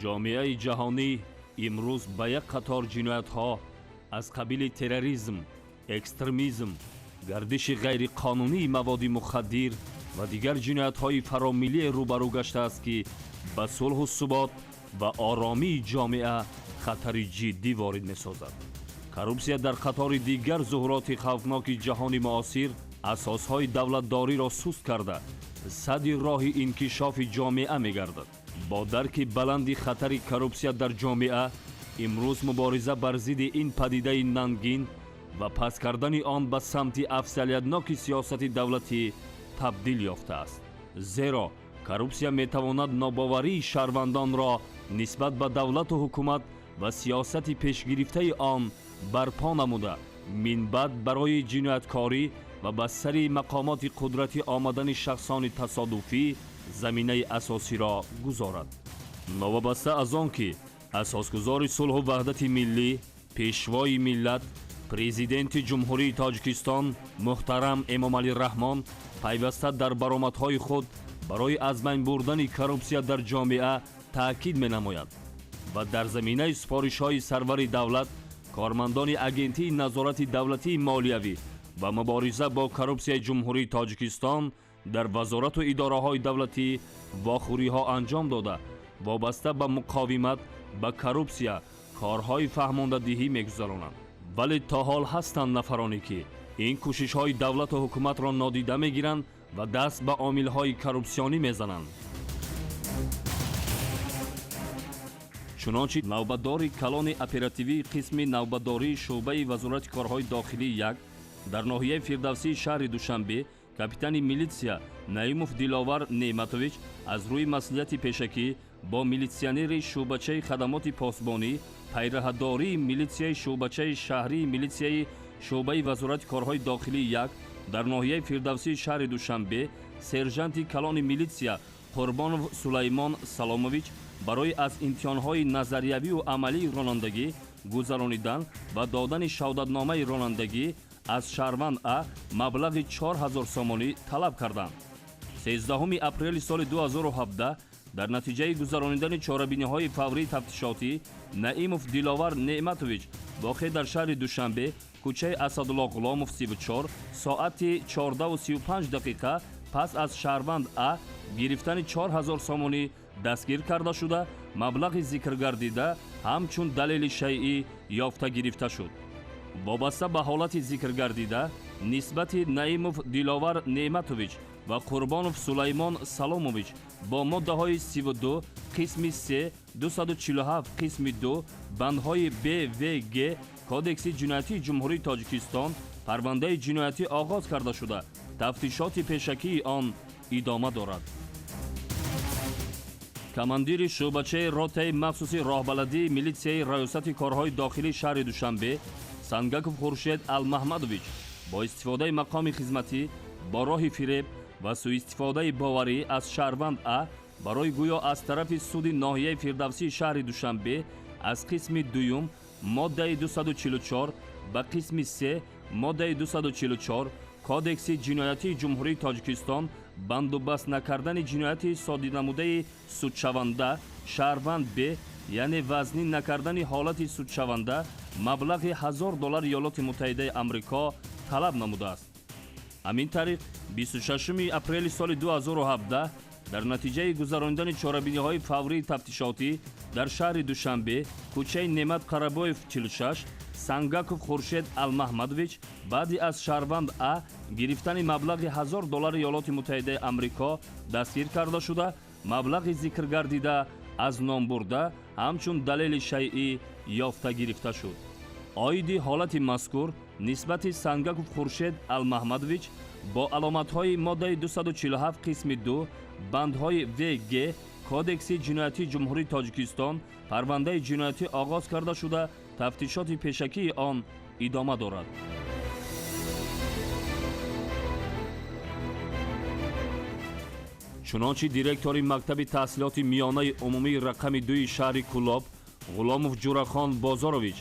ҷомеаи ҷаҳонӣ имрӯз ба як қатор ҷиноятҳо аз қабили терроризм, экстремизм, гардиши ғайриқонунии маводи мухаддир ва дигар ҷиноятҳои фаромилие рӯбарӯ гаштааст, ки ба сулҳу субот ва оромии ҷомеа хатари ҷиддӣ ворид месозад. коррупсия дар қатори дигар зуҳуроти хавфноки ҷаҳони муосир асосҳои давлатдориро суст карда, садди роҳи инкишофи ҷомеа мегардад. бо дарки баланди хатари коррупсия дар ҷомеа, имрӯз мубориза бар зидди ин падидаи нангин ва паст кардани он ба самти афзалиятноки сиёсати давлатӣ табдил ёфтааст. зеро коррупсия метавонад нобоварии шаҳрвандонро нисбат ба давлату ҳукумат ва сиёсати пешгирифтаи он барпо намуда, минбаъд барои ҷинояткорӣ ва ба сари мақомоти қудратӣ омадани шахсони тасодуфӣ заминаи асосиро гузорад. новобаста аз он ки асосгузори сулҳу ваҳдати миллӣ, пешвои миллат, президенти ҷумҳурии Тоҷикистон муҳтарам Эмомалӣ Раҳмон пайваста дар баромадҳои худ барои аз байн бурдани коррупсия дар ҷомеа таъкид менамояд ва дар заминаи супоришҳои сарвари давлат, кормандони агентии назорати давлатии молиявӣ ва мубориза бо коррупсияи ҷумҳурии Тоҷикистон дар вазорату идораҳои давлатӣ вохӯриҳо анҷом дода, вобаста ба муқовимат ба коррупсия корҳои фаҳмондадиҳӣ мегузаронанд. вале то ҳол ҳастанд нафароне ки ин кӯшишҳои давлату ҳукуматро нодида мегиранд ва даст ба омилҳои коррупсионӣ мезананд. чунончи навбатдори калони оперативии қисми навбатдории шуъбаи вазорати корҳои дохилии 1 дар ноҳияи Фирдавсии шаҳри Душанбе, капитани милитсия Наимов Диловар Неъматович аз рӯи маслиҳати пешакӣ бо милитсионери шуъбачаи хадамоти посбонӣ, пайраҳадории милитсияи шуъбачаи шаҳрии милитсияи шуъбаи вазорати корҳои дохилии 1 дар ноҳияи Фирдавсии шаҳри Душанбе, сержанти калони милитсия Қурбонов Сулаймон Саломович барои аз имтиҳонҳои назариявию амалии ронандагӣ гузаронидан ва додани шаҳодатномаи ронандагӣ аз шаҳрванд А маблағи 4000 сомонӣ талаб карданд. 13 апрели соли 2017 дар натиҷаи гузаронидани чорабиниҳои фаврии тафтишотӣ, Наимов Диловар Неъматович воқеъ дар шаҳри Душанбе, кӯчаи Асадулло Ғуломов 34 соати 14:35 пас аз шаҳрванд А гирифтани 4000 сомонӣ дастгир карда шуда, маблағи зикргардида ҳамчун далели шайъӣ ёфта гирифта шуд. вобаста ба ҳолати зикргардида нисбати Наимов Диловар Неъматович ва Қурбонов Сулаймон Саломович бо моддаҳои 32 қисми 3, 247 қисми 2, бандҳои Б, В, Г Кодекси ҷиноятии ҷумҳурии Тоҷикистон парвандаи ҷиноятӣ оғоз карда шуда, тафтишоти пешакии он идома дорад. командири шуъбачаи ротаи махсуси роҳбаладии милитсияи раёсати корҳои дохилии шаҳри Душанбе Сангаков Хуршед Алмаҳмадович бо истифодаи мақоми хизматӣ бо роҳи фиреб ва сӯистифодаи боварӣ аз шаҳрванд А барои гӯё аз тарафи суди ноҳияи Фирдавсии шаҳри Душанбе аз қисми 2 моддаи 244 ба қисми 3 моддаи 244 Кодекси ҷиноятии ҷумҳурии Тоҷикистон бандубаст накардани ҷинояти содирнамудаи судшаванда шаҳрванд Б, яъне вазнин накардани ҳолати судшаванда маблағи $1000 Иёлоти Муттаҳидаи Амрико талаб намудааст. ҳамин тариқ 26 апрели соли 2017 дар натиҷаи гузаронидани чорабиниҳои фаврии тафтишотӣ дар шаҳри Душанбе, кӯчаи Неъмат Қарабоев 46 Сангаков Хуршед Алмаҳмадович баъди аз шаҳрванд А гирифтани маблағи $1000 Иёлоти Муттаҳидаи Амрико дастгир карда шуда, маблағи зикргардида аз ном бурда ҳамчун далели шайъӣ ёфта гирифта шуд. оиди ҳолати мазкур нисбати Сангаков Хуршед Алмаҳмадович бо аломатҳои моддаи 247 қисми 2 бандҳои В, Г Кодекси ҷиноятии ҷумҳурии Тоҷикистон парвандаи ҷиноятӣ оғоз карда шуда, тафтишоти пешакии он идома дорад. чунончи директори мактаби таҳсилоти миёнаи умумии рақами 2 шаҳри Кӯлоб Ғуломов Ҷурахон Бозорович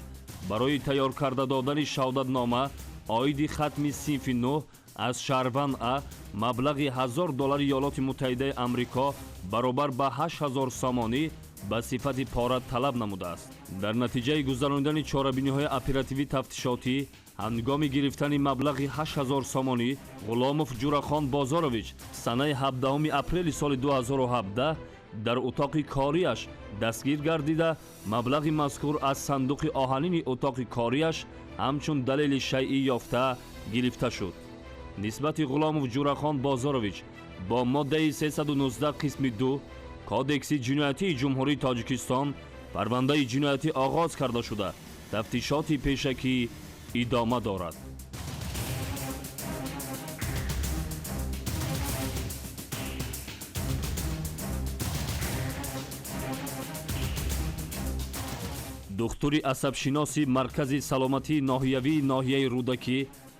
барои тайёр карда додани шаҳодатнома оиди хатми синфи 9 аз шаҳрванд А маблағи $1000 Иёлоти Муттаҳидаи Амрико баробар ба 8000 сомонӣ ба сифати пора талаб намудааст. дар натиҷаи гузарондани чорабиниҳои оперативии тафтишотӣ ҳангоми гирифтани маблағи 8000 сомонӣ ғуломов ҷурахон бозорович санаи 17 апрели соли 2017 дар утоқи кориаш дастгир гардида маблағи мазкур аз сандуқи оҳанини утоқи кориаш ҳамчун далели шайъӣ ёфта гирифта шуд. нисбати ғуломов ҷурахон бозорович бо моддаи 319 қисми 2 кодекси ҷиноятии ҷумҳурии тоҷикистон парвандаи ҷиноятӣ оғоз карда шуда тафтишоти пешакӣ идома дорад. духтури асабшиноси маркази саломатии ноҳиявии ноҳияи рӯдакӣ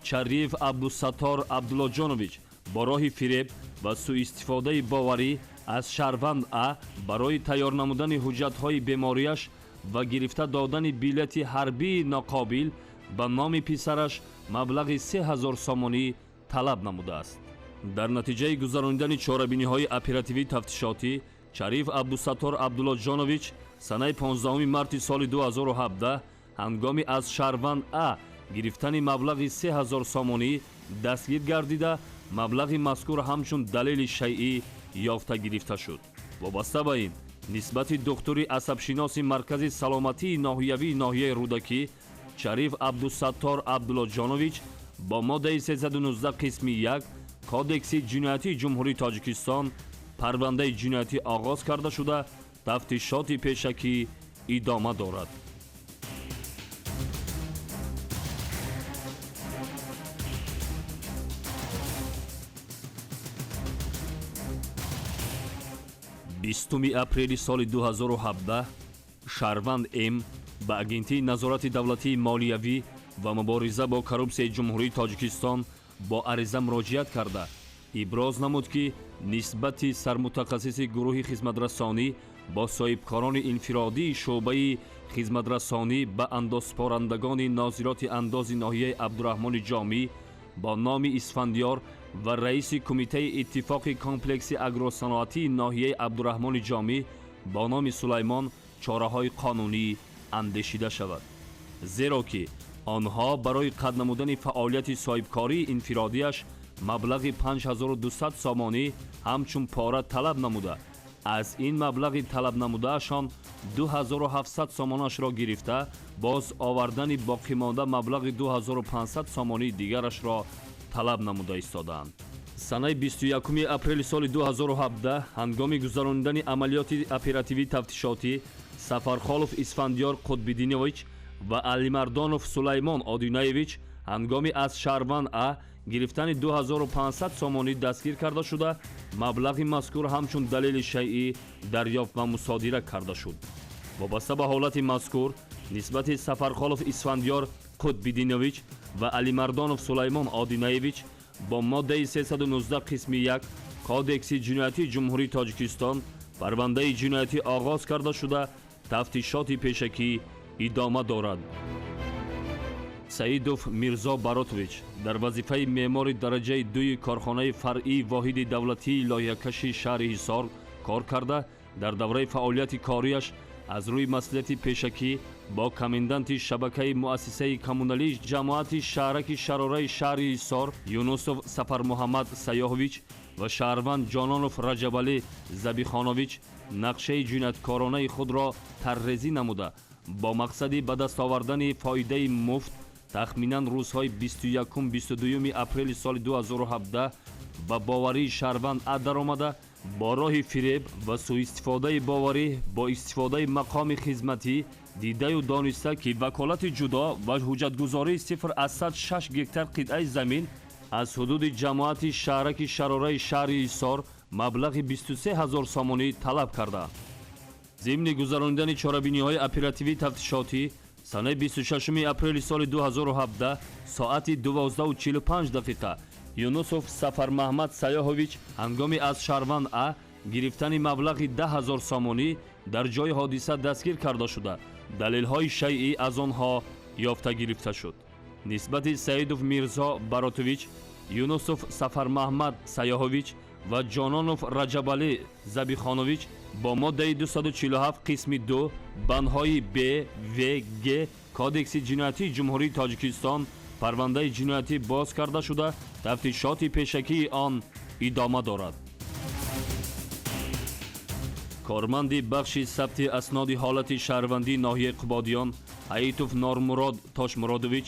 Чариев Абдусаттор Абдуллоҷонович бо роҳи фиреб ва сӯистифодаи боварӣ аз шаҳрванд А барои тайёр намудани ҳуҷҷатҳои бемориаш ва гирифта додани билети ҳарбии ноқобил ба номи писараш маблағи 3000 сомонӣ талаб намудааст. дар натиҷаи гузарондани чорабиниҳои оперативии тафтишотӣ Чариев Абдусаттор Абдуллоҷонович санаи 15 марти соли 2017 ҳангоми аз шаҳрванд А гирифтани маблағи 3000 сомонӣ дастгир гардида маблағи мазкур ҳамчун далели шайъӣ ёфта гирифта шуд. вобаста ба ин нисбати духтури асабшиноси маркази саломатии ноҳиявии ноҳияи рӯдакӣ Чариев Абдусаттор Абдуллоҷонович бо моддаи 319 қисми 1 кодекси ҷиноятии ҷумҳурии тоҷикистон парвандаи ҷиноятӣ оғоз карда шуда тафтишоти пешакӣ идома дорад. بیستمی اپریل سال 2017 شهروند ام به اگنتی نظارت دولتی مالیوی و مبارزه با کروپسیای جمهوری تاجیکستان با عریضه مراجعت کرده ابراز نمود که نسبت سرمتخصص گروه خدمترسانی با صاحبکاران انفرادی شعبه خدمترسانی به اندازسپارندگان ناظرات انداز ناحیه عبدالرحمن جامی با نام اسفندیار و رئیس کمیته اتفاق کمپلکس اگروصنعتی ناحیه عبدالرحمن جامی با نام سلیمان چاره‌های قانونی اندیشیده شود. زیرا که آنها برای قطع نمودن فعالیت صاحبکاری انفرادیش مبلغ 5200 سامانی همچون پاره طلب نموده از این مبلغ طلب نمودهشان 2700 سامانش را گرفته باز آوردن باقی مانده مبلغ 2500 سامانی دیگرش را طلب نموده ایستادند. سنه 21 اپریل سال 2017 هنگام گذراندن عملیات اپراتیوی تفتیشاتی سفرخالوف اسفندیار قطب‌دینویچ و علیمردانوف سلیمان آدینایویچ هنگامی از شهروند ا گرفتن 2500 سامانی دستگیر کرده شده مبلغ مذکور همچون دلیل شیعی دریافت و مصادره کرده شد. وابسته به حالت مذکور نسبت سفرخالوف اسفندیار قطب‌دینویچ و علیمردانوف سلیمان آدینایویچ با ماده 319 قسم 1 کودکس جنایتی جمهوری تاجیکستان پرونده جنایتی آغاز کرده شده تفتیشات پیشکی ادامه دارد. سعیدوف میرزا براتویچ در وظیفه معمار درجه 2 کارخانه فرعی واحد دولتی لایحه‌کشی شهر حصار کار کرده در دوره فعالیت کاریش از روی مسئولیت پیشکی با کماندانت شبکه مؤسسه کمونالی جماعت شهرک شراره شهر حصار یونوسوف سفر محمد سیاهویچ و شهروند جانانوف رجبالی زبیخانویچ نقشه جنایتکارانه خود را طرحریزی نموده با مقصد به دست آوردن فایده مفت تخمینا روزهای 21-22 اپریل سال 2017 و باوری شهروند در آمده با راه فریب و سوءاستفاده باوری با استفاده مقام خدمتی دیده و دانسته که وکالت جدا و حجتگزاری 0 از 106 گکتار قطعه زمین از حدود جماعت شهرک شراره شهر حصار مبلغ 23000 سامانی طلب کرده. ضمن گذراندن چاره‌بینی‌های اپراتیوی تفتیشاتی سنه 26 اپریل سال 2017 ساعت 12:45 دقیقه یونوسوف سفر محمد سیاهویچ هنگامی از شهروند ا گرفتن مبلغ 10000 سامانی در جای حادثه دستگیر کرده شده دلیل‌های شیعی از آنها یافته گرفته شد. نسبت سعیدوف میرزا براتویچ، یونوسوف سفر محمد سیاهویچ و جانانوف رجبالی زبیخانویچ با ماده 247 قسم 2 بندهای ب و گ کودکس جنایتی جمهوری تاجیکستان پرونده جنایتی باز کرده شده تفتیشات پیشکی آن ادامه دارد. کارمند بخش ثبت اسناد حالت شهروندی ناحیه قبادیان ایتوف نورمراد تاشمرادویچ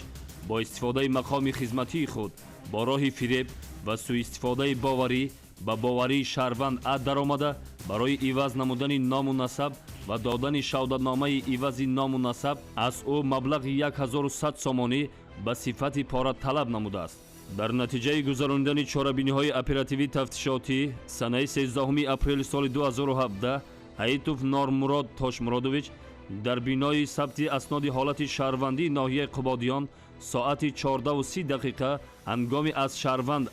با استفاده مقام خدمتی خود با راه فریب و سوء استفاده باوری به باوری شهروند درآمده برای عوض نمودن نام و نسب و دادن شهادتنامه عوض نام و نسب از او مبلغ 1100 سومانی به صفت پاره طلب نموده است. در نتیجه گذراندن چاره‌بینی‌های اپراتیوی تفتیشاتی سنه 13 اپریل سال 2017 ایتوف نورمراد تاشمرادویچ در بینای ثبت اسناد حالت شهروندی ناحیه قبادیان ساعت 14:30 دقیقه هنگام از شهروند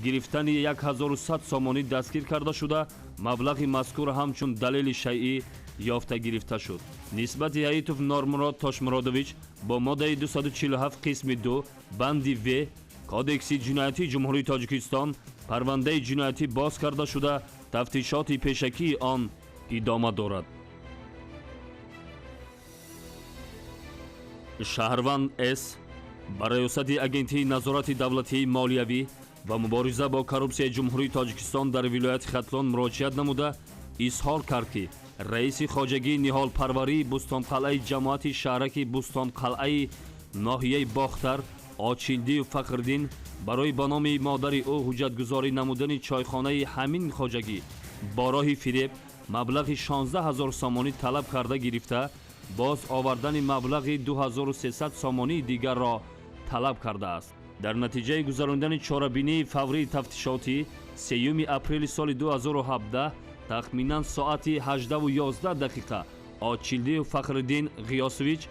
گرفتن 1100 سومانی دستگیر کرده شده مبلغ مذکور همچون دلیل شیعی یافته گرفته شد. نسبت ایتوف نورمراد تاشمرادویچ با ماده 247 قسم 2 بند و کودکس جنایتی جمهوری تاجیکستان پرونده جنایتی باز کرده شده تفتیشات پیشکی آن ادامه دارد. شهروند اس با ریاست اگنتی نظارت دولتی مالیوی و مبارزه با коррупсия جمهوری تاجیکستان در ولایت ختلان مراجعت نموده اظهار کرد که رئیس خواجگی نهال پروری بوستانقلعه جماعت شهرک بوستانقلعه ناحیه باختر آچیلدی و فخردین برای به نام مادر او حجتگزاری نمودن چایخانه همین خواجگی با راه فریب مبلغ 16000 سومانی طلب کرده گرفته باز آوردن مبلغ 2300 سومانی دیگر را طلب کرده است. در نتیجه گذراندن چاره‌بینی فوری تفتیشاتی 3 اپریل سال 2017 تخمینا ساعت 18:11 دقیقه آچیلدی و فخردین غیاسویچ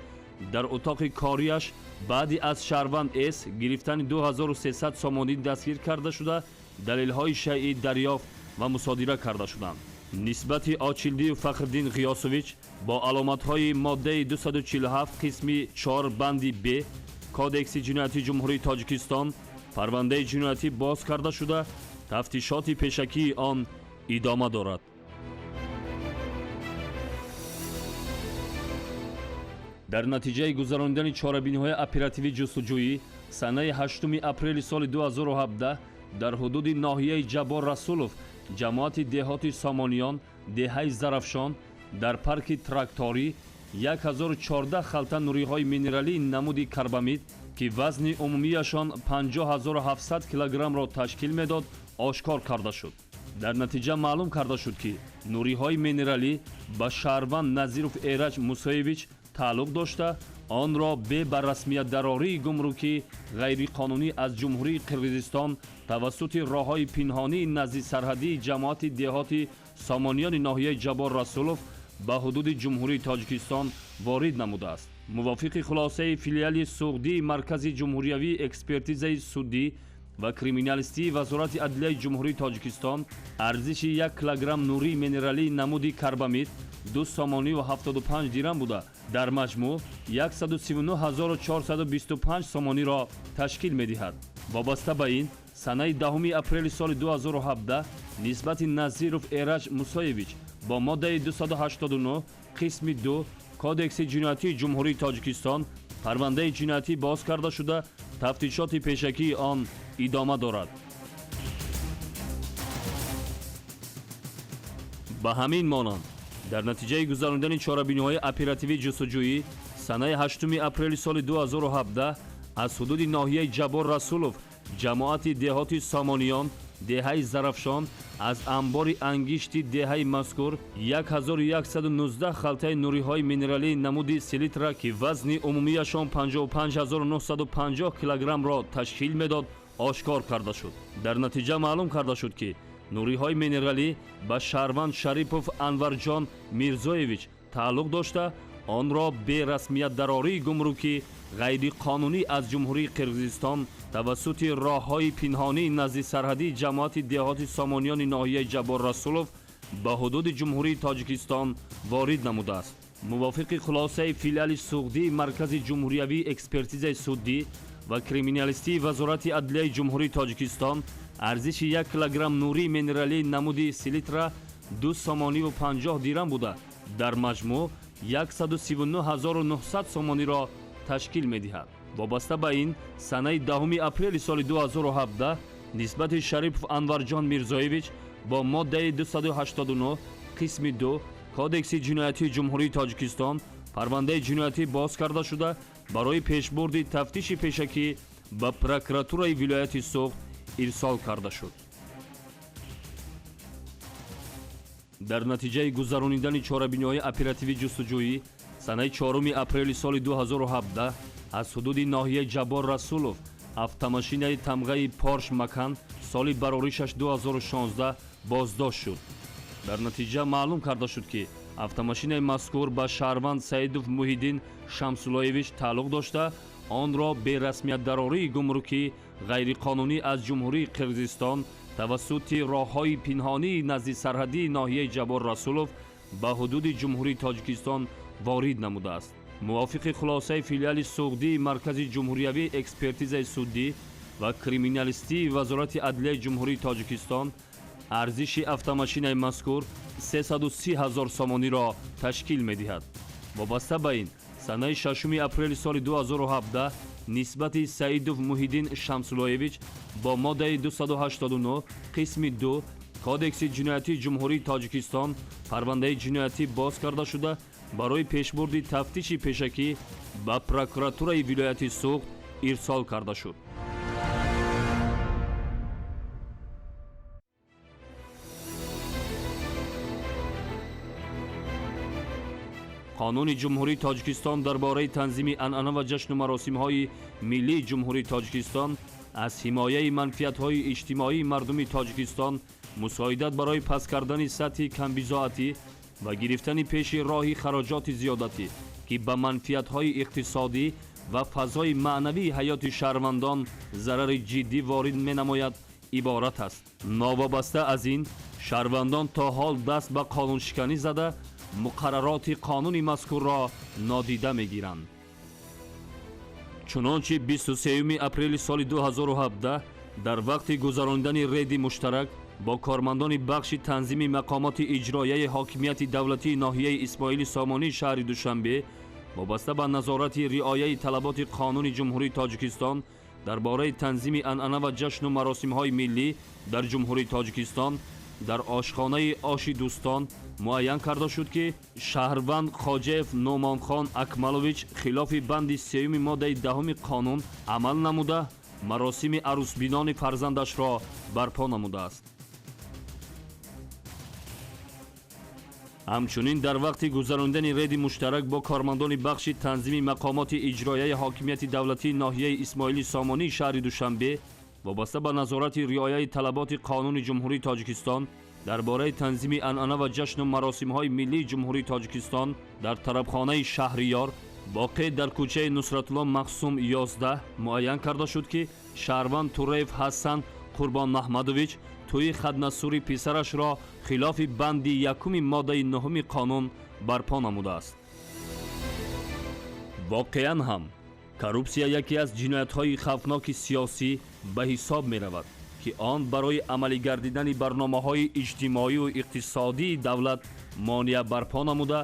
در اتاق کاریش بعد از شهروند اس گرفتن 2300 سومانی دستگیر کرده شده دلیل‌های شیعی دریافت و مصادره کرده شدند. نسبت آچیلدی و فخردین غیاسویچ با علامت‌های ماده 247 قسم 4 بند ب کودکس جنایتی جمهوری تاجیکستان پرونده جنایتی باز کرده شده تفتیشات پیشکی آن ادامه دارد. در نتیجه گذراندن چاره‌بینی‌های اپراتیوی جستجویی سنه 8 اپریل سال 2017 در حدود ناحیه جبار رسولوف جماعت دهات سامانیان دهه زرفشان در پارک تراکتوری 1014 خلطه نوری‌های مینرالی نمودی کربامید که وزن عمومیشان 50700 کیلوگرم را تشکیل میداد آشکار کرده شد. در نتیجه معلوم کرده شد که نوری‌های مینرالی با شهروند نظیروف ایرج موسیویچ تعلق داشته آن را به رسمیت دراری گمرکی غیر قانونی از جمهوری قرقیزستان توسط راه‌های پنهانی نزد سرحدی جماعت دهات سامانیان ناحیه جبار رسولوف به حدود جمهوری تاجیکستان وارد نموده است. موافق خلاصه فیلیال سوغدی مرکز جمهوریوی اکسپرتیزه سودی و کریمینالیستی وزارت عدلیه جمهوری تاجیکستان ارزش 1 کیلوگرم نوری مینرالی نمودی کربامید 2 سومانی و 75 دیرم بوده در مجموع 139425 سومانی را تشکیل می‌دهد. وابسته به این سنه 10 اپریل سال 2017 نسبت نظیروف ایرج موسیویچ با ماده 289 قسم 2 کودکس جنایتی جمهوری تاجیکستان پرونده جنایتی باز کرده شده تفتیشات پیشکی آن ادامه دارد. به همین مانند در نتیجه گذراندن چاره‌بینی‌های اپراتیوی جستجویی سنه 8 اپریل سال 2017 از حدود ناحیه جبار رسولوف جماعت دهات سامانیان دهه زرفشان از انبار انگشت دهه مذکور 1119 خلطه نوری‌های مینرالی نمودی سلیتر که وزن عمومیشان 55950 کیلوگرم را تشکیل میداد آشکار کرده شد. در نتیجه معلوم کرده شد که نوری‌های مینرالی با شهروند شریپوف انورجان میرزویویچ تعلق داشته آن را به رسمیت دراری گمرکی غیر قانونی از جمهوری قرقیزستان توسط راه‌های پنهانی نزد سرحدی جماعت دهات سامانیان ناحیه جبار رسولوف به حدود جمهوری تاجیکستان وارد نموده است. موافق خلاصه فیلیال سوغدی مرکز جمهوریوی اکسپرتیزه سودی و کریمینالیستی وزارت عدلیه جمهوری تاجیکستان ارزش 1 کیلوگرم نوری مینرالی نمودی سلیتر 250 دیرم بوده در مجموع 139900 سومانی را تشکیل می‌دهد. وابسته به این سنه 10 اپریل سال 2017 نسبت شریف انورجان میرزایویچ با ماده 289 قسم 2 کودکس جنایتی جمهوری تاجیکستان پرونده جنایتی باز کرده شده برای پیشبرد تفتیش پیشکی به پروکراتورای ولایت سوخت ارسال کرده شد. در نتیجه گذراندن چاره‌بینی‌های اپراتیوی جستجویی سنه 4 اپریل سال 2017 از حدود ناحیه جبار رسولوف автомашинаи тамғаи Порш Макан соли бароришаш 2016 боздошт шуд. дар натиҷа маълум карда шуд ки автомашинаи мазкур ба шаҳрванд Саидов Муҳиддин Шамсулоевич тааллуқ дошта онро берасмиятдарории гумрукӣ ғайриқонунӣ аз ҷумҳурии Қирғизистон тавассути роҳҳои пинҳонии назди сарҳадии ноҳияи Ҷабор Расулов ба ҳудуди ҷумҳурии Тоҷикистон ворид намудааст. мувофиқи хулосаи филиали суғдии маркази ҷумҳуриявии экспертизаи суддӣ ва криминалистии вазорати адлияи ҷумҳурии Тоҷикистон арзиши автомашинаи мазкур 330 000 сомониро ташкил медиҳад. вобаста ба ин санаи 6 апрели соли 2017 нисбати Саидов Муҳиддин Шамсулоевич бо моддаи 289 қисми 2 кодекси ҷиноятии ҷумҳурии Тоҷикистон парвандаи ҷиноятӣ боз карда шуда барои пешбурди тафтиши пешакӣ ба прокуратураи вилояти Суғд ирсол карда шуд. қонуни ҷумҳурии Тоҷикистон дар бораи танзими анъана ва ҷашну маросимҳои миллии ҷумҳурии Тоҷикистон аз ҳимояи манфиатҳои иҷтимоии мардуми Тоҷикистон мусоидат барои паст кардани сатҳи камбизоатӣ ва гирифтани пеши роҳи хароҷоти зиёдатӣ ки ба манфиатҳои иқтисодӣ ва фазои маънавии ҳаёти шаҳрвандон зарари ҷиддӣ ворид менамояд иборат аст. новобаста аз ин шаҳрвандон то ҳол даст ба қонуншиканӣ зада муқаррароти қонуни мазкурро нодида мегиранд. чунончи 23 апрели соли 2017 дар вақти гузарондани рейди муштарак бо кормандони бахши танзими мақомоти иҷроияи ҳокимияти давлатии ноҳияи Исмоили Сомонии шаҳри Душанбе вобаста ба назорати риояи талаботи қонуни ҷумҳурии Тоҷикистон дар бораи танзими анъана ва ҷашну маросимҳои миллӣ дар ҷумҳурии Тоҷикистон дар ошхонаи Оши Дӯстон муайян карда шуд ки шаҳрванд Хоҷаев Номонхон Акмалович хилофи банди 3 моддаи 10 қонун амал намуда маросими арӯсбинони фарзандашро барпо намудааст. ҳамчунин дар вақти гузарондани рейди муштарак бо кормандони бахши танзими мақомоти иҷроияи ҳокимияти давлатии ноҳияи Исмоили Сомонии шаҳри Душанбе вобаста ба назорати риояи талаботи қонуни ҷумҳурии Тоҷикистон дар бораи танзими анъана ва ҷашну маросимҳои миллии ҷумҳурии Тоҷикистон дар тарабхонаи Шаҳриёр воқеъ дар кӯчаи Нусратулло Мақсум 11 муайян карда шуд ки шаҳрванд Туреев Ҳасан Қурбонмаҳмадович тӯи хаднасури писарашро хилофи банди 1 моддаи 9 қонун барпо намудааст. воқеан ҳам коррупсия яке аз ҷиноятҳои хавфноки сиёсӣ ба ҳисоб меравад ки он барои амалӣ гардидани барномаҳои иҷтимоию иқтисодии давлат монеа барпо намуда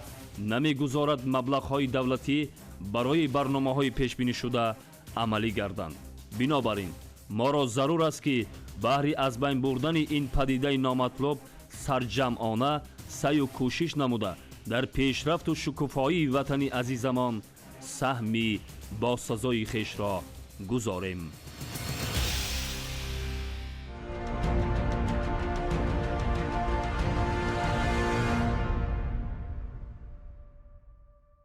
намегузорад маблағҳои давлатӣ барои барномаҳои пешбинишуда амалӣ гарданд. бинобар ин моро зарур аст ки баҳри аз байн бурдани ин падидаи номатлуб сарҷамъона саю кӯшиш намуда дар пешрафту шукуфоии ватани азизамон саҳми босазои хешро гузорем.